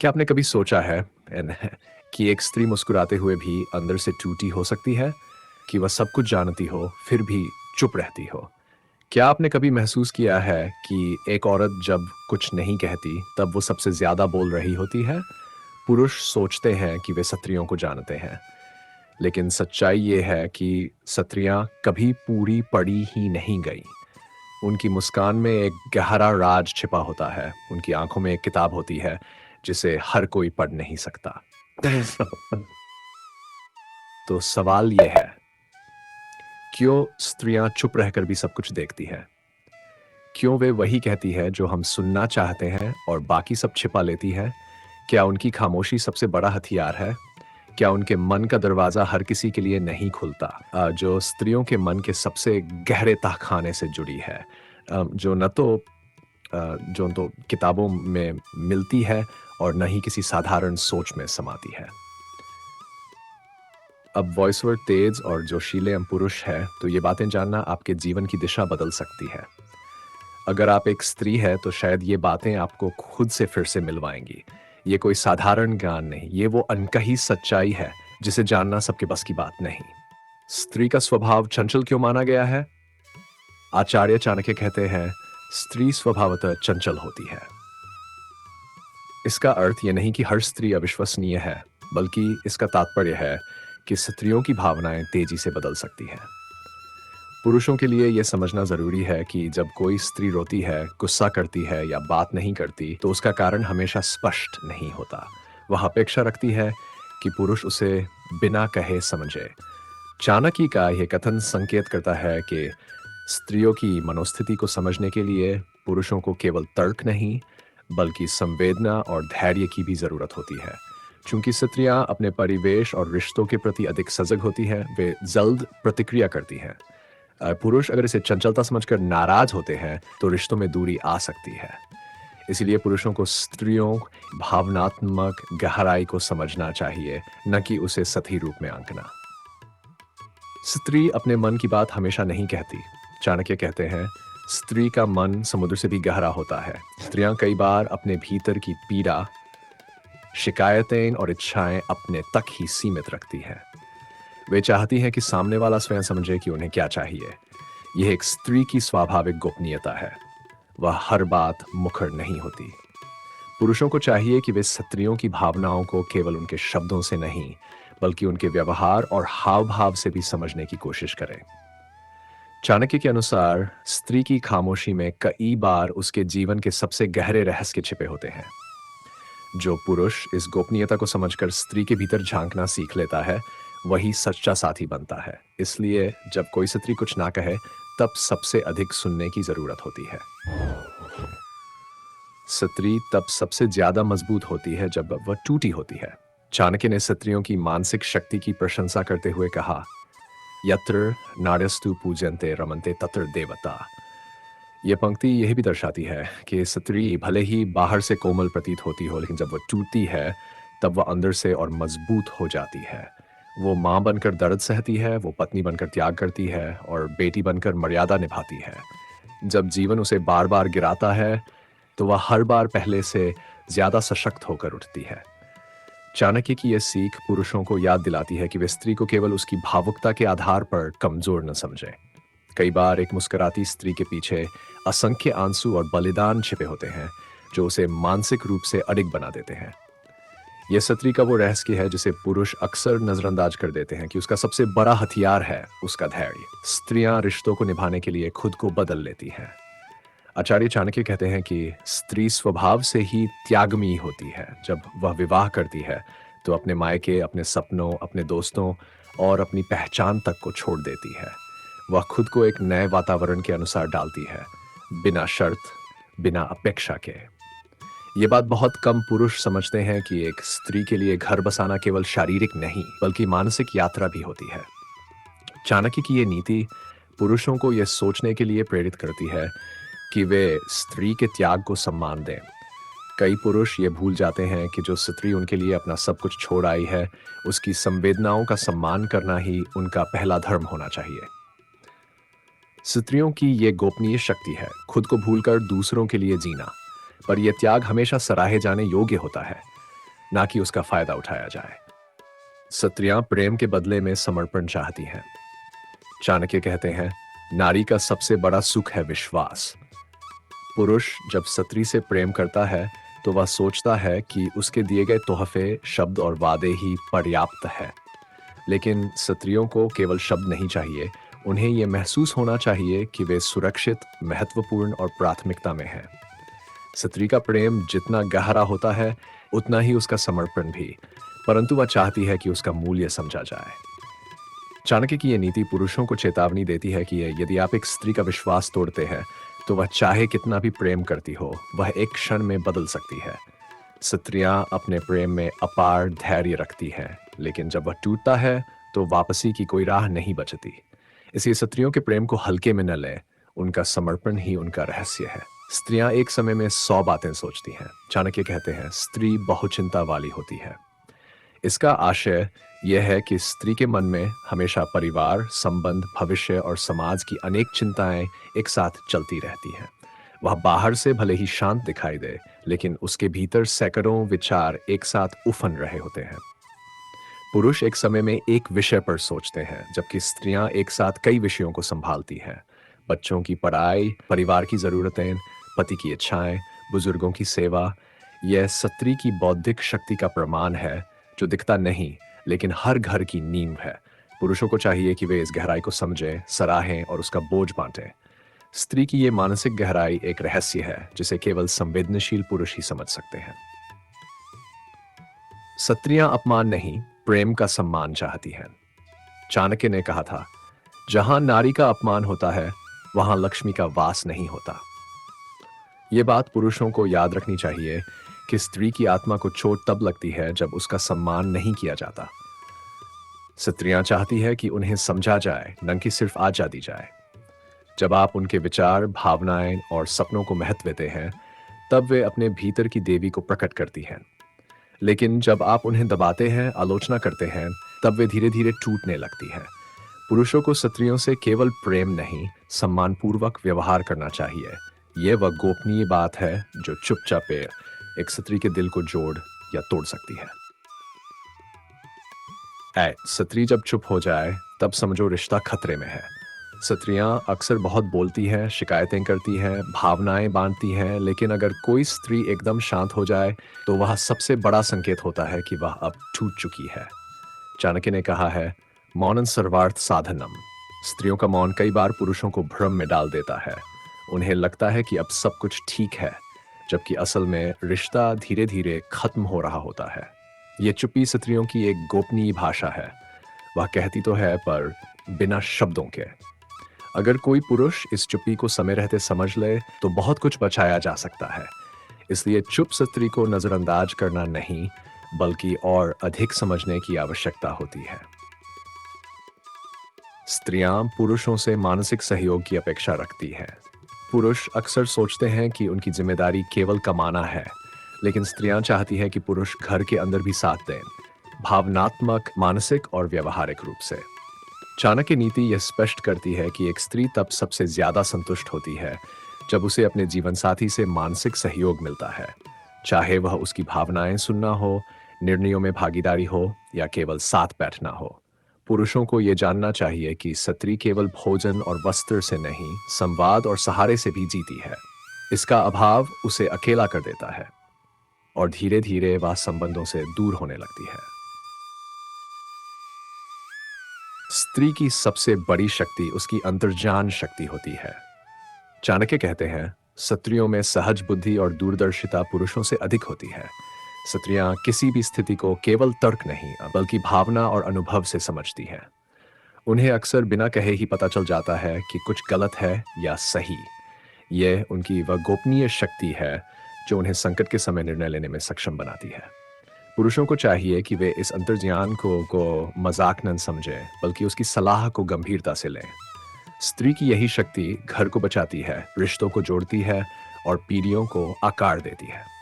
क्या आपने कभी सोचा है एन कि एक स्त्री मुस्कुराते हुए भी अंदर से टूटी हो सकती है? कि वह सब कुछ जानती हो, फिर भी चुप रहती हो? क्या आपने कभी महसूस किया है कि एक औरत जब कुछ नहीं कहती, तब वो सबसे ज़्यादा बोल रही होती है? पुरुष सोचते हैं कि वे स्त्रियों को जानते हैं, लेकिन सच्चाई ये है कि स्त्रियाँ कभी पूरी पढ़ी ही नहीं गईं। उनकी मुस्कान में एक गहरा राज छिपा होता है, उनकी आँखों में एक किताब होती है, जिसे हर कोई पढ़ नहीं सकता। तो सवाल ये है, क्यों स्त्रियाँ चुप रहकर भी सब कुछ देखती हैं? क्यों वे वही कहती है जो हम सुनना चाहते हैं और बाकी सब छिपा लेती है? क्या उनकी खामोशी सबसे बड़ा हथियार है? क्या उनके मन का दरवाज़ा हर किसी के लिए नहीं खुलता? जो स्त्रियों के मन के सबसे गहरे तहखाने से जुड़ी है। जो तो किताबों में मिलती है और न ही किसी साधारण सोच में समाती है। अब वॉइस ओवर तेज और जोशीले हम पुरुष है, तो ये बातें जानना आपके जीवन की दिशा बदल सकती है। अगर आप एक स्त्री है, तो शायद ये बातें आपको खुद से फिर से मिलवाएंगी। ये कोई साधारण ज्ञान नहीं, ये वो अनकही सच्चाई है, जिसे जानना सबके बस की बात नहीं। स्त्री का स्वभाव चंचल क्यों माना गया है? आचार्य चाणक्य कहते हैं, स्त्री स्वभावतः चंचल होती है। इसका अर्थ यह नहीं कि हर स्त्री अविश्वसनीय है, बल्कि इसका तात्पर्य है कि स्त्रियों की भावनाएं तेजी से बदल सकती हैं। पुरुषों के लिए यह समझना जरूरी है कि जब कोई स्त्री रोती है, गुस्सा करती है या बात नहीं करती, तो उसका कारण हमेशा स्पष्ट नहीं होता। वह अपेक्षा रखती है कि पुरुष उसे बिना कहे समझे। चाणक्य का यह कथन संकेत करता है कि स्त्रियों की मनोस्थिति को समझने के लिए पुरुषों को केवल तर्क नहीं, बल्कि संवेदना और धैर्य की भी जरूरत होती है। चूंकि स्त्रियां अपने परिवेश और रिश्तों के प्रति अधिक सजग होती हैं, वे जल्द प्रतिक्रिया करती हैं। पुरुष अगर इसे चंचलता समझकर नाराज होते हैं, तो रिश्तों में दूरी आ सकती है। इसीलिए पुरुषों को स्त्रियों भावनात्मक गहराई को समझना चाहिए, न कि उसे सतही रूप में आंकना। स्त्री अपने मन की बात हमेशा नहीं कहती। चाणक्य कहते हैं, स्त्री का मन समुद्र से भी गहरा होता है। स्त्रियां कई बार अपने भीतर की पीड़ा, शिकायतें और इच्छाएं अपने तक ही सीमित रखती हैं। वे चाहती हैं कि सामने वाला स्वयं समझे कि उन्हें क्या चाहिए। यह एक स्त्री की स्वाभाविक गोपनीयता है। वह हर बात मुखर नहीं होती। पुरुषों को चाहिए कि वे स्त्रियों की भावनाओं को केवल उनके शब्दों से नहीं, बल्कि उनके व्यवहार और हाव भाव से भी समझने की कोशिश करें। चाणक्य के अनुसार स्त्री की खामोशी में कई बार उसके जीवन के सबसे गहरे रहस्य छिपे होते हैं। जो पुरुष इस गोपनीयता को समझकर स्त्री के भीतर झांकना सीख लेता है, वही सच्चा साथी बनता है। इसलिए जब कोई स्त्री कुछ ना कहे, तब सबसे अधिक सुनने की जरूरत होती है। स्त्री तब सबसे ज्यादा मजबूत होती है जब वह टूटी होती है। चाणक्य ने स्त्रियों की मानसिक शक्ति की प्रशंसा करते हुए कहा, यत्र नार्यस्तु पूजन्ते रमन्ते तत्र देवता। यह पंक्ति यह भी दर्शाती है कि स्त्री भले ही बाहर से कोमल प्रतीत होती हो, लेकिन जब वह टूटती है, तब वह अंदर से और मजबूत हो जाती है। वो माँ बनकर दर्द सहती है, वो पत्नी बनकर त्याग करती है और बेटी बनकर मर्यादा निभाती है। जब जीवन उसे बार बार गिराता है, तो वह हर बार पहले से ज्यादा सशक्त होकर उठती है। चाणक्य की यह सीख पुरुषों को याद दिलाती है कि वे स्त्री को केवल उसकी भावुकता के आधार पर कमजोर न समझें। कई बार एक मुस्कुराती स्त्री के पीछे असंख्य आंसू और बलिदान छिपे होते हैं, जो उसे मानसिक रूप से अडिग बना देते हैं। यह स्त्री का वो रहस्य है जिसे पुरुष अक्सर नजरअंदाज कर देते हैं कि उसका सबसे बड़ा हथियार है उसका धैर्य। स्त्रियां रिश्तों को निभाने के लिए खुद को बदल लेती हैं। आचार्य चाणक्य कहते हैं कि स्त्री स्वभाव से ही त्यागमी होती है। जब वह विवाह करती है, तो अपने मायके, अपने सपनों, अपने दोस्तों और अपनी पहचान तक को छोड़ देती है। वह खुद को एक नए वातावरण के अनुसार डालती है, बिना शर्त, बिना अपेक्षा के। ये बात बहुत कम पुरुष समझते हैं कि एक स्त्री के लिए घर बसाना केवल शारीरिक नहीं, बल्कि मानसिक यात्रा भी होती है। चाणक्य की ये नीति पुरुषों को यह सोचने के लिए प्रेरित करती है कि वे स्त्री के त्याग को सम्मान दें। कई पुरुष ये भूल जाते हैं कि जो स्त्री उनके लिए अपना सब कुछ छोड़ आई है, उसकी संवेदनाओं का सम्मान करना ही उनका पहला धर्म होना चाहिए। स्त्रियों की ये गोपनीय शक्ति है, खुद को भूलकर दूसरों के लिए जीना। पर यह त्याग हमेशा सराहे जाने योग्य होता है। ना कि उसका फायदा उठाया जाए। स्त्रियां प्रेम के बदले में समर्पण चाहती हैं। चाणक्य कहते हैं, नारी का सबसे बड़ा सुख है विश्वास। पुरुष जब स्त्री से प्रेम करता है तो वह सोचता है कि उसके दिए गए तोहफे, शब्द और वादे ही पर्याप्त है। लेकिन स्त्रियों को केवल शब्द नहीं चाहिए, उन्हें यह महसूस होना चाहिए कि वे सुरक्षित, महत्वपूर्ण और प्राथमिकता में हैं। स्त्री का प्रेम जितना गहरा होता है, उतना ही उसका समर्पण भी, परंतु वह चाहती है कि उसका मूल्य समझा जाए। चाणक्य की यह नीति पुरुषों को चेतावनी देती है कि यदि आप एक स्त्री का विश्वास तोड़ते हैं, तो वह चाहे कितना भी प्रेम करती हो, वह एक क्षण में बदल सकती है। स्त्रियां अपने प्रेम में अपार धैर्य रखती हैं, लेकिन जब वह टूटता है, तो वापसी की कोई राह नहीं बचती। इसलिए स्त्रियों के प्रेम को हल्के में न लें, उनका समर्पण ही उनका रहस्य है। स्त्रियां एक समय में 100 बातें सोचती हैं। चाणक्य कहते हैं, स्त्री बहुचिंता वाली होती है। इसका आशय यह है कि स्त्री के मन में हमेशा परिवार, संबंध, भविष्य और समाज की अनेक चिंताएं एक साथ चलती रहती हैं। वह बाहर से भले ही शांत दिखाई दे, लेकिन उसके भीतर सैकड़ों विचार एक साथ उफन रहे होते हैं। पुरुष एक समय में एक विषय पर सोचते हैं, जबकि स्त्रियां एक साथ कई विषयों को संभालती हैं। बच्चों की पढ़ाई, परिवार की जरूरतें, पति की इच्छाएं, बुजुर्गों की सेवा। यह स्त्री की बौद्धिक शक्ति का प्रमाण है, जो दिखता नहीं, लेकिन हर घर की नींव है। पुरुषों को चाहिए कि वे इस गहराई को समझें, सराहें और उसका बोझ बांटें। स्त्री की ये मानसिक गहराई एक रहस्य है, जिसे केवल संवेदनशील पुरुष ही समझ सकते हैं। स्त्रियां अपमान नहीं, प्रेम का सम्मान चाहती हैं। चाणक्य ने कहा था, जहां नारी का अपमान होता है, वहां लक्ष्मी का वास नहीं होता। ये बात पुरुषों को याद रखनी चाहिए कि स्त्री की आत्मा को चोट तब लगती है जब उसका सम्मान नहीं किया जाता। स्त्रियां चाहती है कि उन्हें समझा जाए, न कि सिर्फ आज्ञा दी जाए। जब आप उनके विचार, भावनाएं और सपनों को महत्व देते हैं, तब वे अपने भीतर की देवी को प्रकट करती हैं। लेकिन जब आप उन्हें दबाते हैं, आलोचना करते हैं, तब वे धीरे धीरे टूटने लगती हैं। पुरुषों को स्त्रियों से केवल प्रेम नहीं, सम्मानपूर्वक व्यवहार करना चाहिए। यह वह गोपनीय बात है जो चुपचाप एक स्त्री के दिल को जोड़ या तोड़ सकती है। स्त्री जब चुप हो जाए, तब समझो रिश्ता खतरे में है। स्त्रियां अक्सर बहुत बोलती हैं, शिकायतें करती हैं, भावनाएं बांटती हैं, लेकिन अगर कोई स्त्री एकदम शांत हो जाए, तो वह सबसे बड़ा संकेत होता है कि वह अब टूट चुकी है। चाणक्य ने कहा है, मौनम सर्वार्थ साधनम। स्त्रियों का मौन कई बार पुरुषों को भ्रम में डाल देता है। उन्हें लगता है कि अब सब कुछ ठीक है, जबकि असल में रिश्ता धीरे धीरे खत्म हो रहा होता है। ये चुप्पी स्त्रियों की एक गोपनीय भाषा है। वह कहती तो है, पर बिना शब्दों के। अगर कोई पुरुष इस चुप्पी को समय रहते समझ ले, तो बहुत कुछ बचाया जा सकता है। इसलिए चुप स्त्री को नजरअंदाज करना नहीं, बल्कि और अधिक समझने की आवश्यकता होती है। स्त्रियां पुरुषों से मानसिक सहयोग की अपेक्षा रखती हैं। पुरुष अक्सर सोचते हैं कि उनकी जिम्मेदारी केवल कमाना है, लेकिन स्त्रियां चाहती हैं कि पुरुष घर के अंदर भी साथ दें, भावनात्मक, मानसिक और व्यावहारिक रूप से। चाणक्य नीति यह स्पष्ट करती है कि एक स्त्री तब सबसे ज्यादा संतुष्ट होती है जब उसे अपने जीवन साथी से मानसिक सहयोग मिलता है, चाहे वह उसकी भावनाएं सुनना हो, निर्णयों में भागीदारी हो या केवल साथ बैठना हो। पुरुषों को यह जानना चाहिए कि स्त्री केवल भोजन और वस्त्र से नहीं, संवाद और सहारे से भी जीती है। इसका अभाव उसे अकेला कर देता है और धीरे धीरे वह संबंधों से दूर होने लगती है। स्त्री की सबसे बड़ी शक्ति उसकी अंतर्ज्ञान शक्ति होती है। चाणक्य कहते हैं, स्त्रियों में सहज बुद्धि और दूरदर्शिता पुरुषों से अधिक होती है। स्त्रियां किसी भी स्थिति को केवल तर्क नहीं, बल्कि भावना और अनुभव से समझती हैं। उन्हें अक्सर बिना कहे ही पता चल जाता है कि कुछ गलत है या सही। यह उनकी वह गोपनीय शक्ति है जो उन्हें संकट के समय निर्णय लेने में सक्षम बनाती है। पुरुषों को चाहिए कि वे इस अंतर्ज्ञान को मजाक न समझें, बल्कि उसकी सलाह को गंभीरता से लें। स्त्री की यही शक्ति घर को बचाती है, रिश्तों को जोड़ती है और पीढ़ियों को आकार देती है।